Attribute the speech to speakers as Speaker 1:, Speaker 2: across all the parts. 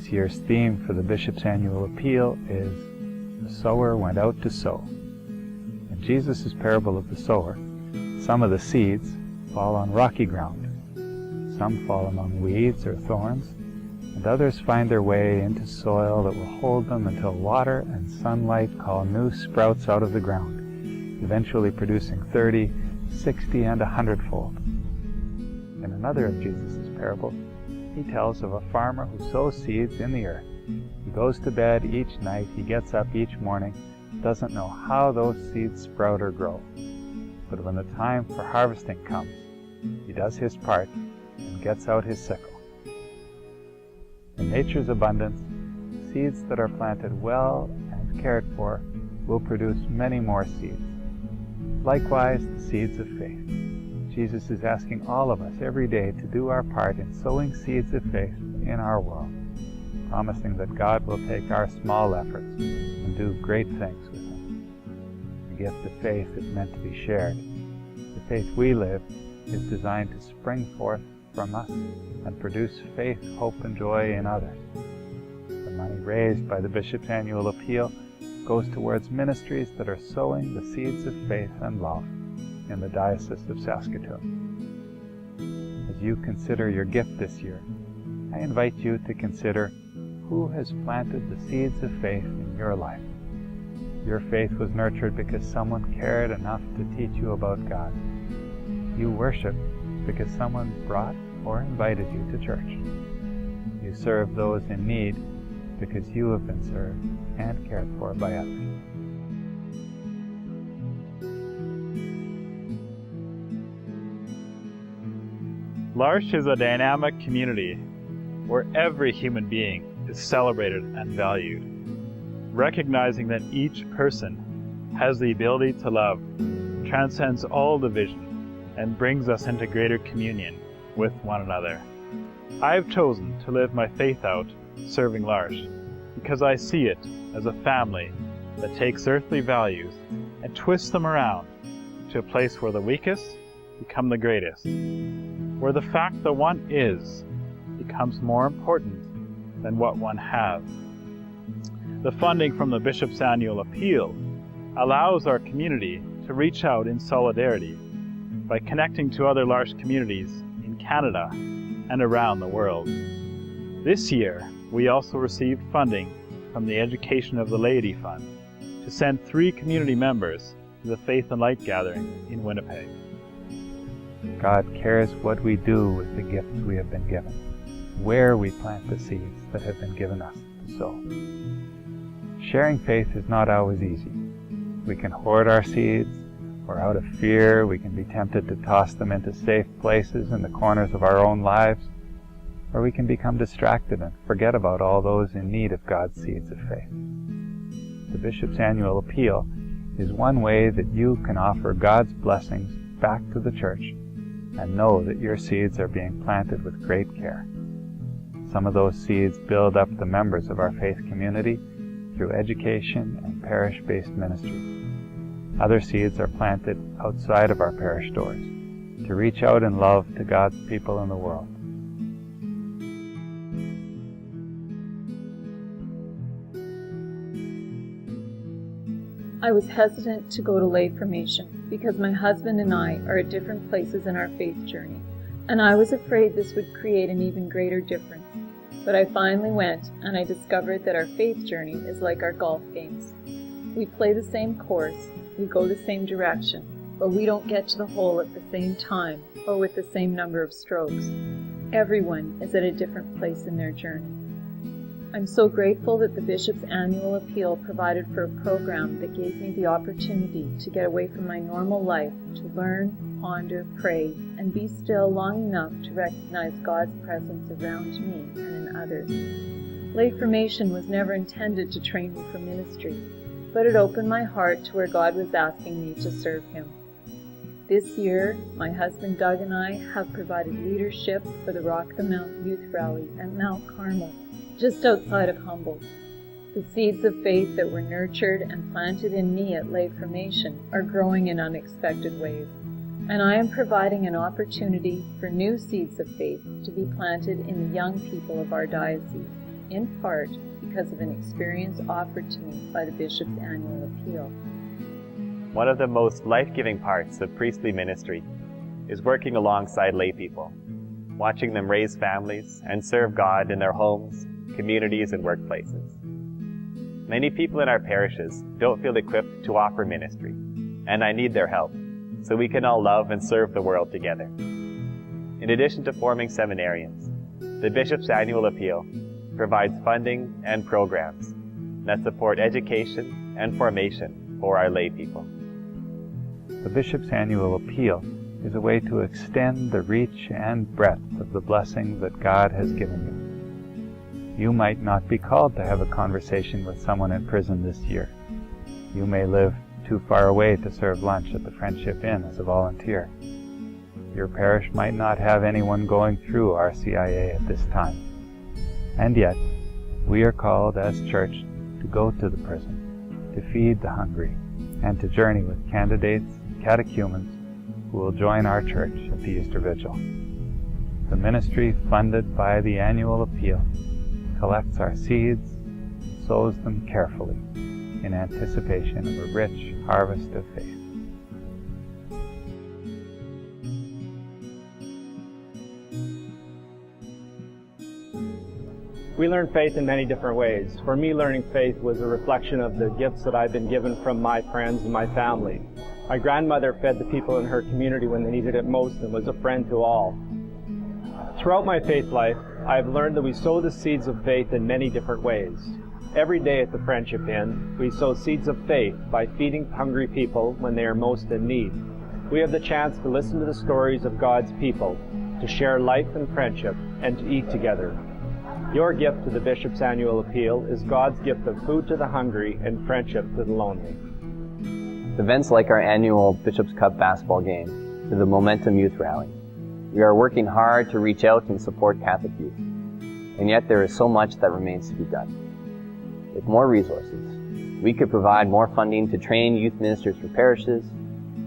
Speaker 1: This year's theme for the Bishop's Annual Appeal is "The Sower Went Out to Sow." In Jesus' parable of the sower, some of the seeds fall on rocky ground. Some fall among weeds or thorns, and others find their way into soil that will hold them until water and sunlight call new sprouts out of the ground, eventually producing 30, 60, and 100-fold. In another of Jesus' parables, he tells of a farmer who sows seeds in the earth. He goes to bed each night, he gets up each morning, doesn't know how those seeds sprout or grow. But when the time for harvesting comes, he does his part and gets out his sickle. In nature's abundance, seeds that are planted well and cared for will produce many more seeds. Likewise, the seeds of faith. Jesus is asking all of us every day to do our part in sowing seeds of faith in our world, promising that God will take our small efforts and do great things with them. The gift of faith is meant to be shared. The faith we live is designed to spring forth from us and produce faith, hope, and joy in others. The money raised by the Bishop's Annual Appeal goes towards ministries that are sowing the seeds of faith and love in the Diocese of Saskatoon. As you consider your gift this year, I invite you to consider who has planted the seeds of faith in your life. Your faith was nurtured because someone cared enough to teach you about God. You worship because someone brought or invited you to church. You serve those in need because you have been served and cared for by others.
Speaker 2: L'Arche is a dynamic community where every human being is celebrated and valued, recognizing that each person has the ability to love, transcends all division, and brings us into greater communion with one another. I have chosen to live my faith out serving L'Arche because I see it as a family that takes earthly values and twists them around to a place where the weakest become the greatest, where the fact that one is becomes more important than what one has. The funding from the Bishop's Annual Appeal allows our community to reach out in solidarity by connecting to other large communities in Canada and around the world. This year, we also received funding from the Education of the Laity Fund to send 3 community members to the Faith and Light Gathering in Winnipeg.
Speaker 1: God cares what we do with the gifts we have been given, where we plant the seeds that have been given us to sow. Sharing faith is not always easy. We can hoard our seeds, or out of fear we can be tempted to toss them into safe places in the corners of our own lives, or we can become distracted and forget about all those in need of God's seeds of faith. The Bishop's Annual Appeal is one way that you can offer God's blessings back to the Church and know that your seeds are being planted with great care. Some of those seeds build up the members of our faith community through education and parish-based ministries. Other seeds are planted outside of our parish doors to reach out in love to God's people in the world.
Speaker 3: I was hesitant to go to lay formation because my husband and I are at different places in our faith journey, and I was afraid this would create an even greater difference. But I finally went, and I discovered that our faith journey is like our golf games. We play the same course, we go the same direction, but we don't get to the hole at the same time or with the same number of strokes. Everyone is at a different place in their journey. I'm so grateful that the Bishop's Annual Appeal provided for a program that gave me the opportunity to get away from my normal life, to learn, ponder, pray, and be still long enough to recognize God's presence around me and in others. Lay formation was never intended to train me for ministry, but it opened my heart to where God was asking me to serve Him. This year, my husband Doug and I have provided leadership for the Rock the Mount Youth Rally at Mount Carmel, just outside of Humboldt. The seeds of faith that were nurtured and planted in me at Lay Formation are growing in unexpected ways, and I am providing an opportunity for new seeds of faith to be planted in the young people of our diocese. in part because of an experience offered to me by the Bishop's annual appeal.
Speaker 4: One of the most life-giving parts of priestly ministry is working alongside lay people, watching them raise families and serve God in their homes, communities, and workplaces. Many people in our parishes don't feel equipped to offer ministry, and I need their help so we can all love and serve the world together. In addition to forming seminarians, the Bishop's Annual Appeal provides funding and programs that support education and formation for our lay people.
Speaker 1: The Bishop's Annual Appeal is a way to extend the reach and breadth of the blessing that God has given you. You might not be called to have a conversation with someone in prison this year. You may live too far away to serve lunch at the Friendship Inn as a volunteer. Your parish might not have anyone going through RCIA at this time. And yet, we are called as church to go to the prison, to feed the hungry, and to journey with candidates and catechumens who will join our church at the Easter Vigil. The ministry funded by the Annual Appeal collects our seeds and sows them carefully in anticipation of a rich harvest of faith.
Speaker 5: We learn faith in many different ways. For me, learning faith was a reflection of the gifts that I've been given from my friends and my family. My grandmother fed the people in her community when they needed it most and was a friend to all. Throughout my faith life, I have learned that we sow the seeds of faith in many different ways. Every day at the Friendship Inn, we sow seeds of faith by feeding hungry people when they are most in need. We have the chance to listen to the stories of God's people, to share life and friendship, and to eat together. Your gift to the Bishop's Annual Appeal is God's gift of food to the hungry and friendship to the lonely.
Speaker 6: Events like our annual Bishop's Cup basketball game to the Momentum Youth Rally. We are working hard to reach out and support Catholic youth. And yet there is so much that remains to be done. With more resources, we could provide more funding to train youth ministers for parishes,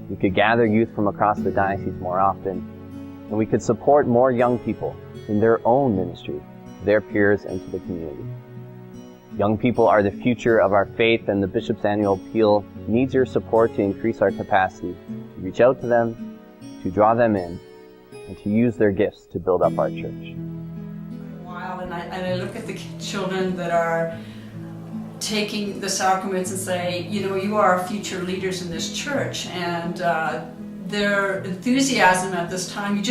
Speaker 6: we could gather youth from across the diocese more often, and we could support more young people in their own ministry, their peers, and to the community. Young people are the future of our faith, and the Bishop's Annual Appeal needs your support to increase our capacity to reach out to them, to draw them in, and to use their gifts to build up our church.
Speaker 7: Wow, and I look at the children that are taking the sacraments and say, you know, you are future leaders in this church, and their enthusiasm at this time,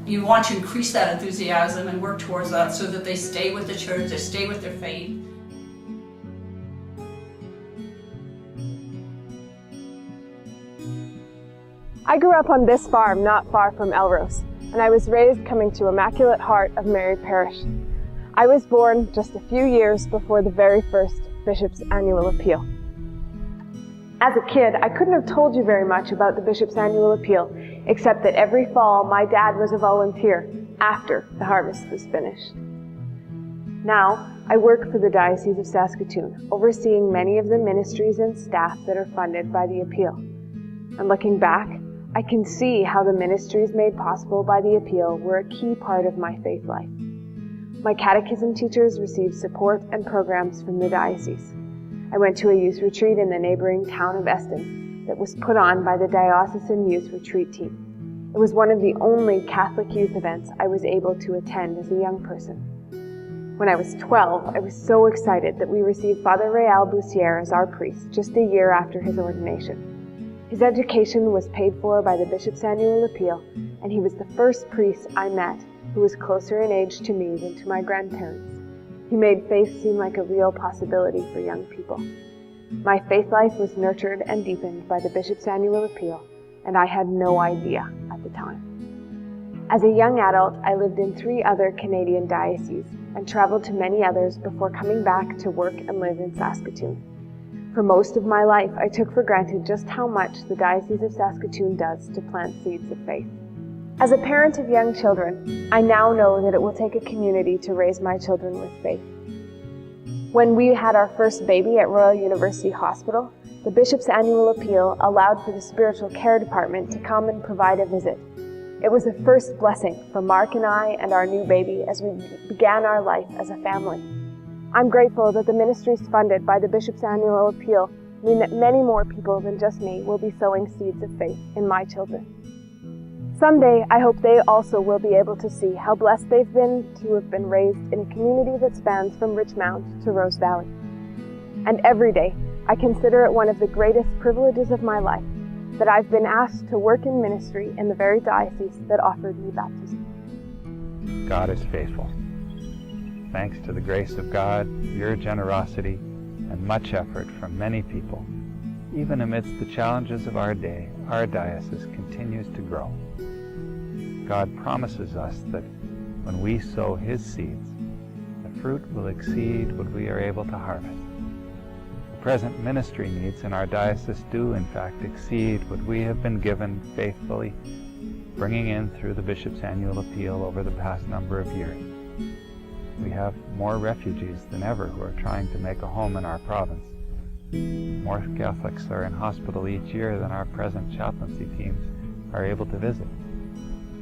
Speaker 7: you want to increase that enthusiasm and work towards that so that they stay with the church, they stay with their faith.
Speaker 8: I grew up on this farm not far from Elrose, and I was raised coming to Immaculate Heart of Mary Parish. I was born just a few years before the very first Bishop's Annual Appeal. As a kid, I couldn't have told you very much about the Bishop's Annual Appeal, except that every fall my dad was a volunteer after the harvest was finished. Now, I work for the Diocese of Saskatoon, overseeing many of the ministries and staff that are funded by the Appeal. And looking back, I can see how the ministries made possible by the Appeal were a key part of my faith life. My catechism teachers received support and programs from the diocese. I went to a youth retreat in the neighboring town of Eston that was put on by the Diocesan Youth Retreat Team. It was one of the only Catholic youth events I was able to attend as a young person. When I was 12, I was so excited that we received Father Real Bussiere as our priest just a year after his ordination. His education was paid for by the Bishop's Annual Appeal, and he was the first priest I met who was closer in age to me than to my grandparents. He made faith seem like a real possibility for young people. My faith life was nurtured and deepened by the Bishop's Annual Appeal, and I had no idea at the time. As a young adult, I lived in 3 other Canadian dioceses and traveled to many others before coming back to work and live in Saskatoon. For most of my life, I took for granted just how much the Diocese of Saskatoon does to plant seeds of faith. As a parent of young children, I now know that it will take a community to raise my children with faith. When we had our first baby at Royal University Hospital, the Bishop's Annual Appeal allowed for the spiritual care department to come and provide a visit. It was the first blessing for Mark and I and our new baby as we began our life as a family. I'm grateful that the ministries funded by the Bishop's Annual Appeal mean that many more people than just me will be sowing seeds of faith in my children. Someday, I hope they also will be able to see how blessed they've been to have been raised in a community that spans from Richmond to Rose Valley. And every day, I consider it one of the greatest privileges of my life that I've been asked to work in ministry in the very diocese that offered me baptism.
Speaker 1: God is faithful. Thanks to the grace of God, your generosity, and much effort from many people, even amidst the challenges of our day, our diocese continues to grow. God promises us that when we sow His seeds, the fruit will exceed what we are able to harvest. The present ministry needs in our diocese do, in fact, exceed what we have been given faithfully, bringing in through the Bishop's Annual Appeal over the past number of years. We have more refugees than ever who are trying to make a home in our province. More Catholics are in hospital each year than our present chaplaincy teams are able to visit.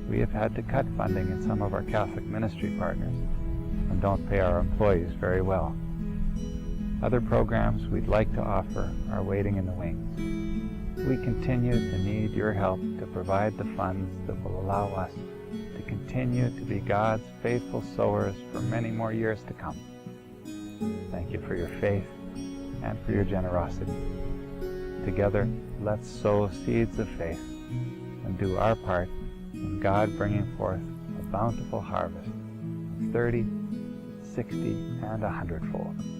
Speaker 1: We have had to cut funding in some of our Catholic ministry partners and don't pay our employees very well. Other programs we'd like to offer are waiting in the wings. We continue to need your help to provide the funds that will allow us to continue to be God's faithful sowers for many more years to come. Thank you for your faith and for your generosity. Together, let's sow seeds of faith and do our part in God bringing forth a bountiful harvest, 30, 60, and 100-fold.